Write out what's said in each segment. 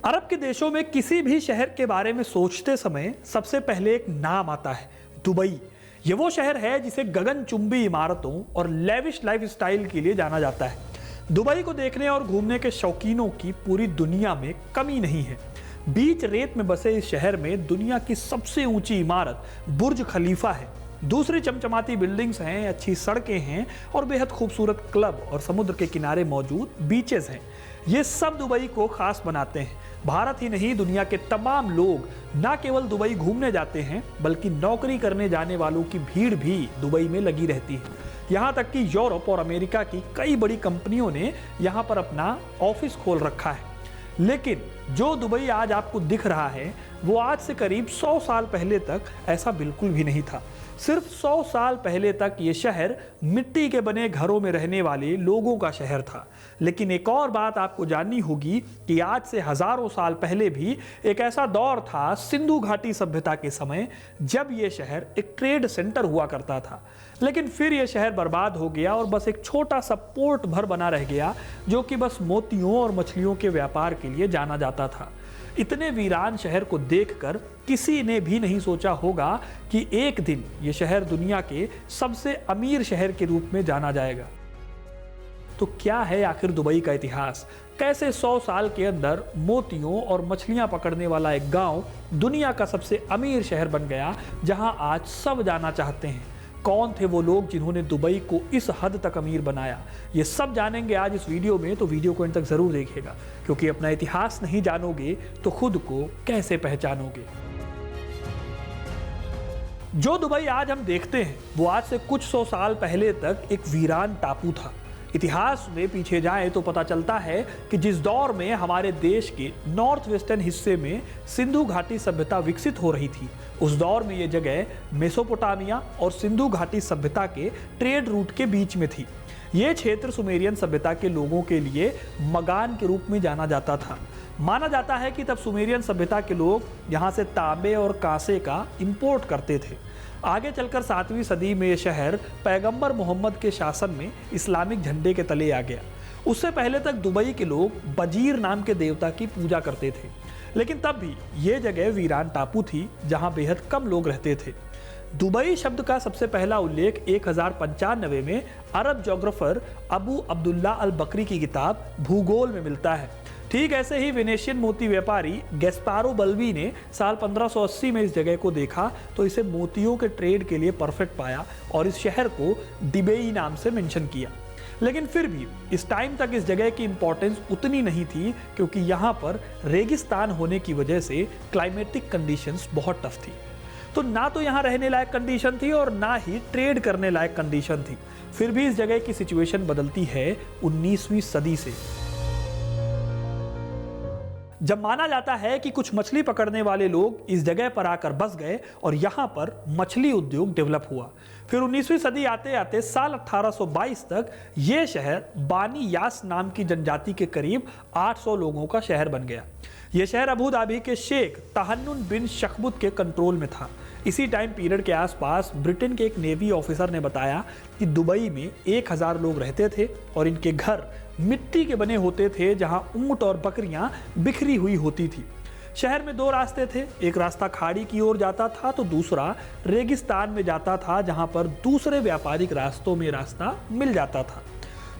अरब के देशों में किसी भी शहर के बारे में सोचते समय सबसे पहले एक नाम आता है, दुबई। ये वो शहर है जिसे गगनचुंबी इमारतों और लेविश लाइफस्टाइल के लिए जाना जाता है। दुबई को देखने और घूमने के शौकीनों की पूरी दुनिया में कमी नहीं है। बीच रेत में बसे इस शहर में दुनिया की सबसे ऊंची इमारत बुर्ज खलीफा है। दूसरी चमचमाती बिल्डिंग्स हैं, अच्छी सड़कें हैं और बेहद खूबसूरत क्लब और समुद्र के किनारे मौजूद बीचेस हैं। ये सब दुबई को खास बनाते हैं। भारत ही नहीं, दुनिया के तमाम लोग न केवल दुबई घूमने जाते हैं बल्कि नौकरी करने जाने वालों की भीड़ भी दुबई में लगी रहती है। यहाँ तक कि यूरोप और अमेरिका की कई बड़ी कंपनियों ने यहाँ पर अपना ऑफिस खोल रखा है। लेकिन जो दुबई आज आपको दिख रहा है वो आज से करीब 100 साल पहले तक ऐसा बिल्कुल भी नहीं था। सिर्फ 100 साल पहले तक ये शहर मिट्टी के बने घरों में रहने वाले लोगों का शहर था। लेकिन एक और बात आपको जाननी होगी कि आज से हजारों साल पहले भी एक ऐसा दौर था, सिंधु घाटी सभ्यता के समय, जब ये शहर एक ट्रेड सेंटर हुआ करता था। लेकिन फिर ये शहर बर्बाद हो गया और बस एक छोटा सा पोर्ट भर बना रह गया, जो कि बस मोतियों और मछलियों के व्यापार के लिए जाना जाता था। इतने वीरान शहर को देखकर किसी ने भी नहीं सोचा होगा कि एक दिन ये शहर दुनिया के सबसे अमीर शहर के रूप में जाना जाएगा। तो क्या है आखिर दुबई का इतिहास? कैसे 100 साल के अंदर मोतियों और मछलियां पकड़ने वाला एक गांव दुनिया का सबसे अमीर शहर बन गया, जहां आज सब जाना चाहते हैं? कौन थे वो लोग जिन्होंने दुबई को इस हद तक अमीर बनाया? ये सब जानेंगे आज इस वीडियो में, तो वीडियो को अंत तक जरूर देखिएगा, क्योंकि अपना इतिहास नहीं जानोगे तो खुद को कैसे पहचानोगे। जो दुबई आज हम देखते हैं वो आज से कुछ 100 साल पहले तक एक वीरान टापू था। इतिहास में पीछे जाएं तो पता चलता है कि जिस दौर में हमारे देश के नॉर्थ वेस्टर्न हिस्से में सिंधु घाटी सभ्यता विकसित हो रही थी, उस दौर में ये जगह मेसोपोटामिया और सिंधु घाटी सभ्यता के ट्रेड रूट के बीच में थी। ये क्षेत्र सुमेरियन सभ्यता के लोगों के लिए मगान के रूप में जाना जाता था। माना जाता है कि तब सुमेरियन सभ्यता के लोग यहाँ से तांबे और कांसे का इंपोर्ट करते थे। आगे चलकर 7वीं सदी में यह शहर पैगंबर मोहम्मद के शासन में इस्लामिक झंडे के तले आ गया। उससे पहले तक दुबई के लोग बजीर नाम के देवता की पूजा करते थे, लेकिन तब भी ये जगह वीरान टापू थी जहां बेहद कम लोग रहते थे। दुबई शब्द का सबसे पहला उल्लेख 1095 में अरब ज्योग्राफर अबू अब्दुल्ला अल बकरी की किताब भूगोल में मिलता है। ठीक ऐसे ही वेनेशियन मोती व्यापारी गैस्पारो बल्बी ने साल 1580 में इस जगह को देखा तो इसे मोतियों के ट्रेड के लिए परफेक्ट पाया और इस शहर को डिबेई नाम से मेंशन किया। लेकिन फिर भी इस टाइम तक इस जगह की इंपॉर्टेंस उतनी नहीं थी, क्योंकि यहाँ पर रेगिस्तान होने की वजह से क्लाइमेटिक कंडीशंस बहुत टफ थी। तो ना तो यहाँ रहने लायक कंडीशन थी और ना ही ट्रेड करने लायक कंडीशन थी। फिर भी इस जगह की सिचुएशन बदलती है 19वीं सदी से, जब माना जाता है कि कुछ मछली पकड़ने वाले लोग इस जगह पर आकर बस गए और यहाँ पर मछली उद्योग डेवलप हुआ। फिर 19वीं सदी आते आते साल 1822 तक ये शहर बानी यास नाम की जनजाति के करीब 800 लोगों का शहर बन गया। यह शहर अबू धाबी के शेख तहन्नुन बिन शखबुत के कंट्रोल में था। इसी टाइम पीरियड के आसपास ब्रिटेन के एक नेवी ऑफिसर ने बताया कि दुबई में 1000 लोग रहते थे और इनके घर मिट्टी के बने होते थे, जहां ऊंट और बकरियां बिखरी हुई होती थी। शहर में 2 रास्ते थे, एक रास्ता खाड़ी की ओर जाता था तो दूसरा रेगिस्तान में जाता था, जहां पर दूसरे व्यापारिक रास्तों में रास्ता मिल जाता था।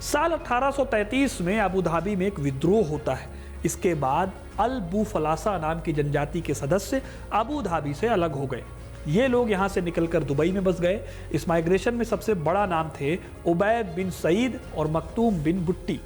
साल 1833 में अबू धाबी में एक विद्रोह होता है। इसके बाद अल बुफलासा नाम की जनजाति के सदस्य अबू धाबी से अलग हो गए। ये लोग यहाँ से निकलकर दुबई में बस गए। इस माइग्रेशन में सबसे बड़ा नाम थे उबैद बिन सईद और मखतूम बिन बुट्टी।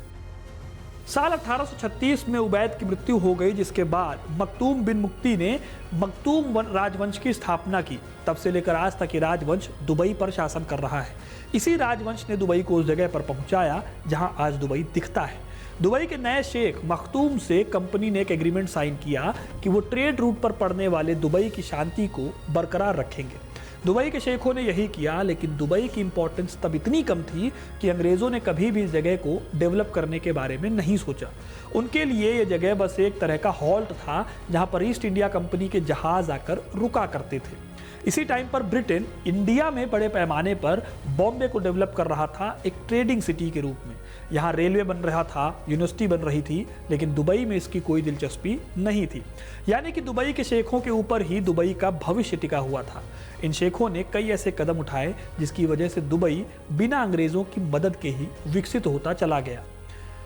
साल 1836 में उबैद की मृत्यु हो गई, जिसके बाद मखतूम बिन मुक्ति ने मखतूम राजवंश की स्थापना की। तब से लेकर आज तक ये राजवंश दुबई पर शासन कर रहा है। इसी राजवंश ने दुबई को उस जगह पर पहुंचाया जहां आज दुबई दिखता है। दुबई के नए शेख मखतूम से कंपनी ने एक एग्रीमेंट साइन किया कि वो ट्रेड रूट पर पड़ने वाले दुबई की शांति को बरकरार रखेंगे। दुबई के शेखों ने यही किया, लेकिन दुबई की इंपॉर्टेंस तब इतनी कम थी कि अंग्रेजों ने कभी भी इस जगह को डेवलप करने के बारे में नहीं सोचा। उनके लिए ये जगह बस एक तरह का हॉल्ट था, जहां पर ईस्ट इंडिया कंपनी के जहाज आकर रुका करते थे। इसी टाइम पर ब्रिटेन इंडिया में बड़े पैमाने पर बॉम्बे को डेवलप कर रहा था एक ट्रेडिंग सिटी के रूप में। यहाँ रेलवे बन रहा था, यूनिवर्सिटी बन रही थी, लेकिन दुबई में इसकी कोई दिलचस्पी नहीं थी। यानी कि दुबई के शेखों के ऊपर ही दुबई का भविष्य टिका हुआ था। इन शेखों ने कई ऐसे कदम उठाए जिसकी वजह से दुबई बिना अंग्रेजों की मदद के ही विकसित होता चला गया।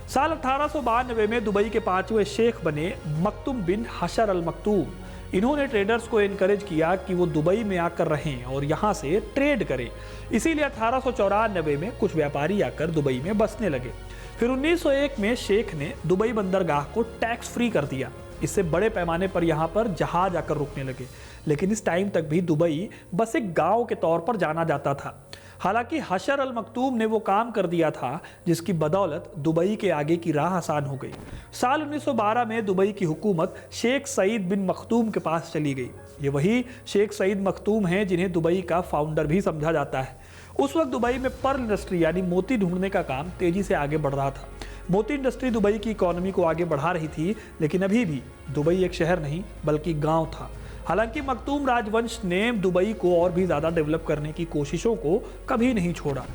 साल 1892 में दुबई के 5वें शेख बने मखदूम बिन हशर अल मखदूम। इन्होंने ट्रेडर्स को एनकरेज किया कि वो दुबई में आकर रहें और यहाँ से ट्रेड करें। इसीलिए 1894 में कुछ व्यापारी आकर दुबई में बसने लगे। फिर 1901 में शेख ने दुबई बंदरगाह को टैक्स फ्री कर दिया। इससे बड़े पैमाने पर यहाँ पर जहाज आकर रुकने लगे। लेकिन इस टाइम तक भी दुबई बस एक गांव के तौर पर जाना जाता था। हालांकि हशर अल मखदूम ने वो काम कर दिया था जिसकी बदौलत दुबई के आगे की राह आसान हो गई। साल 1912 में दुबई की हुकूमत शेख सईद बिन मखदूम के पास चली गई। ये वही शेख सईद मखदूम हैं जिन्हें दुबई का फाउंडर भी समझा जाता है। उस वक्त दुबई में पर्ल इंडस्ट्री यानी मोती ढूंढने का काम तेजी से आगे बढ़ रहा था। मोती इंडस्ट्री दुबई की इकोनॉमी को आगे बढ़ा रही थी, लेकिन अभी भी दुबई एक शहर नहीं बल्कि गांव था। हालांकि मखदूम राजवंश ने दुबई को और भी ज़्यादा डेवलप करने की कोशिशों को कभी नहीं छोड़ा।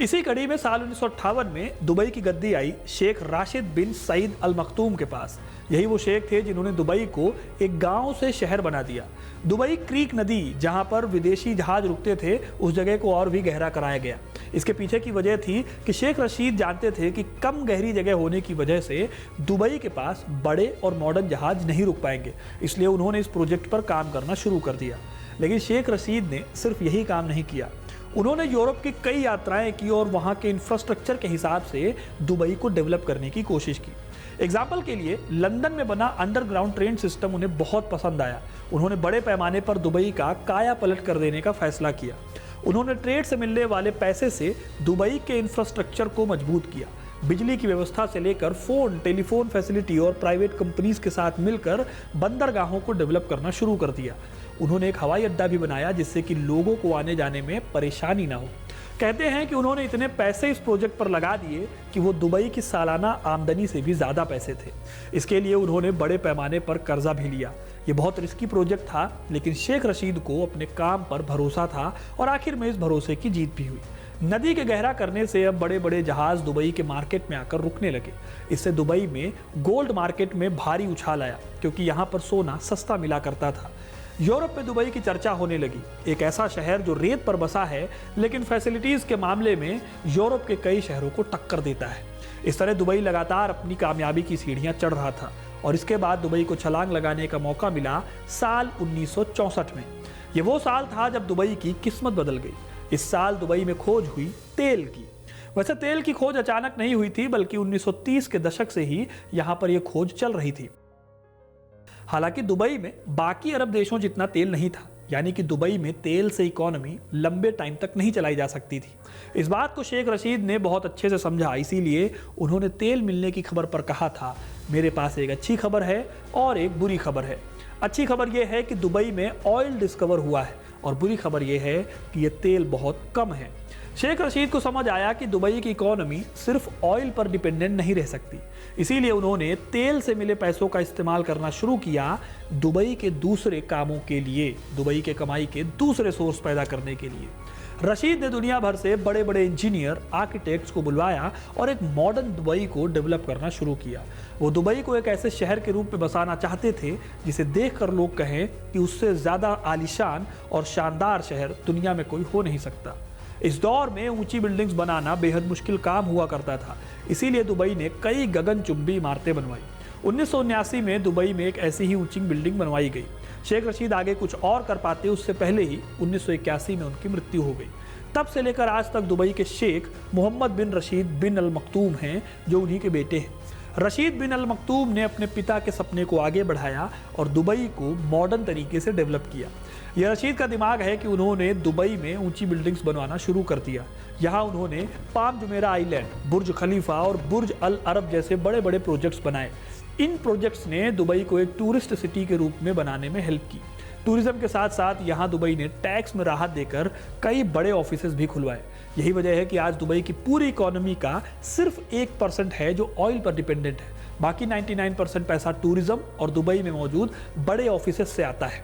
इसी कड़ी में साल 1958 में दुबई की गद्दी आई शेख राशिद बिन सईद अल मखदूम के पास। यही वो शेख थे जिन्होंने दुबई को एक गांव से शहर बना दिया। दुबई क्रीक नदी जहां पर विदेशी जहाज रुकते थे, उस जगह को और भी गहरा कराया गया। इसके पीछे की वजह थी कि शेख रशीद जानते थे कि कम गहरी जगह होने की वजह से दुबई के पास बड़े और मॉडर्न जहाज नहीं रुक पाएंगे। इसलिए उन्होंने इस प्रोजेक्ट पर काम करना शुरू कर दिया। लेकिन शेख रशीद ने सिर्फ यही काम नहीं किया, उन्होंने यूरोप की कई यात्राएं की और वहां के इंफ्रास्ट्रक्चर के हिसाब से दुबई को डेवलप करने की कोशिश की। एग्जाम्पल के लिए लंदन में बना अंडरग्राउंड ट्रेन सिस्टम उन्हें बहुत पसंद आया। उन्होंने बड़े पैमाने पर दुबई का काया पलट कर देने का फैसला किया। उन्होंने ट्रेड से मिलने वाले पैसे से दुबई के इंफ्रास्ट्रक्चर को मजबूत किया। बिजली की व्यवस्था से लेकर फोन, टेलीफोन फैसिलिटी और प्राइवेट कंपनीज के साथ मिलकर बंदरगाहों को डेवलप करना शुरू कर दिया। उन्होंने एक हवाई अड्डा भी बनाया जिससे कि लोगों को आने जाने में परेशानी ना हो। कहते हैं कि उन्होंने इतने पैसे इस प्रोजेक्ट पर लगा दिए कि वो दुबई की सालाना आमदनी से भी ज़्यादा पैसे थे। इसके लिए उन्होंने बड़े पैमाने पर कर्जा भी लिया। ये बहुत रिस्की प्रोजेक्ट था, लेकिन शेख रशीद को अपने काम पर भरोसा था और आखिर में इस भरोसे की जीत भी हुई। नदी के गहरा करने से अब बड़े बड़े जहाज दुबई के मार्केट में आकर रुकने लगे। इससे दुबई में गोल्ड मार्केट में भारी उछाल आया, क्योंकि यहाँ पर सोना सस्ता मिला करता था। यूरोप में दुबई की चर्चा होने लगी, एक ऐसा शहर जो रेत पर बसा है लेकिन फैसिलिटीज के मामले में यूरोप के कई शहरों को टक्कर देता है। इस तरह दुबई लगातार अपनी कामयाबी की सीढ़ियां चढ़ रहा था और इसके बाद दुबई को छलांग लगाने का मौका मिला साल 1964 में। ये वो साल था जब दुबई की किस्मत बदल गई। इस साल दुबई में खोज हुई तेल की। वैसे तेल की खोज अचानक नहीं हुई थी, बल्कि 1930 के दशक से ही यहाँ पर यह खोज चल रही थी। हालांकि दुबई में बाकी अरब देशों जितना तेल नहीं था, यानी कि दुबई में तेल से इकोनॉमी लंबे टाइम तक नहीं चलाई जा सकती थी। इस बात को शेख रशीद ने बहुत अच्छे से समझा, इसीलिए उन्होंने तेल मिलने की खबर पर कहा था, मेरे पास एक अच्छी खबर है और एक बुरी खबर है। अच्छी खबर यह है कि दुबई में ऑयल डिस्कवर हुआ है और बुरी खबर यह है कि यह तेल बहुत कम है। शेख रशीद को समझ आया कि दुबई की इकोनॉमी सिर्फ ऑयल पर डिपेंडेंट नहीं रह सकती, इसीलिए उन्होंने तेल से मिले पैसों का इस्तेमाल करना शुरू किया दुबई के दूसरे कामों के लिए, दुबई के कमाई के दूसरे सोर्स पैदा करने के लिए। रशीद ने दुनिया भर से बड़े बड़े इंजीनियर, आर्किटेक्ट्स को बुलवाया और एक मॉडर्न दुबई को डेवलप करना शुरू किया। वो दुबई को एक ऐसे शहर के रूप में बसाना चाहते थे जिसे देखकर लोग कहें कि उससे ज़्यादा आलीशान और शानदार शहर दुनिया में कोई हो नहीं सकता। इस दौर में ऊंची बिल्डिंग्स बनाना बेहद मुश्किल काम हुआ करता था, इसीलिए दुबई ने कई गगनचुंबी इमारतें बनवाई। 1979 में दुबई में एक ऐसी ही ऊंची बिल्डिंग बनवाई गई। शेख रशीद आगे कुछ और कर पाते उससे पहले ही 1981 में उनकी मृत्यु हो गई। तब से लेकर आज तक दुबई के शेख मोहम्मद बिन रशीद बिन अल मखदूम हैं, जो उन्हीं के बेटे हैं। रशीद बिन अल मखदूम ने अपने पिता के सपने को आगे बढ़ाया और दुबई को मॉडर्न तरीके से डेवलप किया। यह रशीद का दिमाग है कि उन्होंने दुबई में ऊंची बिल्डिंग्स बनवाना शुरू कर दिया। यहाँ उन्होंने पाम जुमेरा आइलैंड, बुर्ज खलीफा और बुर्ज अल अरब जैसे बड़े बड़े प्रोजेक्ट्स बनाए। इन प्रोजेक्ट्स ने दुबई को एक टूरिस्ट सिटी के रूप में बनाने में हेल्प की। टूरिज्म के साथ साथ यहाँ दुबई ने टैक्स में राहत देकर कई बड़े ऑफिसेज भी खुलवाए। यही वजह है कि आज दुबई की पूरी इकोनॉमी का सिर्फ 1% है जो ऑयल पर डिपेंडेंट है। बाकी 99% पैसा टूरिज्म और दुबई में मौजूद बड़े ऑफिसेज से आता है।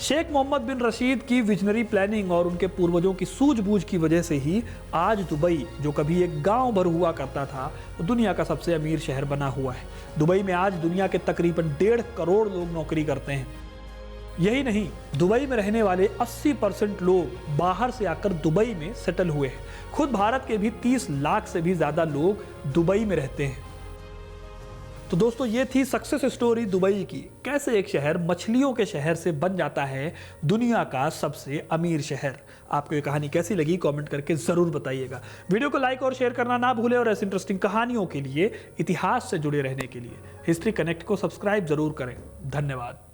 शेख मोहम्मद बिन रशीद की विजनरी प्लानिंग और उनके पूर्वजों की सूझबूझ की वजह से ही आज दुबई, जो कभी एक गांव भर हुआ करता था, वो दुनिया का सबसे अमीर शहर बना हुआ है। दुबई में आज दुनिया के तकरीबन 1.5 करोड़ लोग नौकरी करते हैं। यही नहीं, दुबई में रहने वाले 80% लोग बाहर से आकर दुबई में सेटल हुए हैं। खुद भारत के भी 30 लाख से भी ज्यादा लोग दुबई में रहते हैं। तो दोस्तों, ये थी सक्सेस स्टोरी दुबई की, कैसे एक शहर मछलियों के शहर से बन जाता है दुनिया का सबसे अमीर शहर। आपको ये कहानी कैसी लगी कमेंट करके जरूर बताइएगा। वीडियो को लाइक और शेयर करना ना भूलें और ऐसी इंटरेस्टिंग कहानियों के लिए, इतिहास से जुड़े रहने के लिए हिस्ट्री कनेक्ट को सब्सक्राइब जरूर करें। धन्यवाद।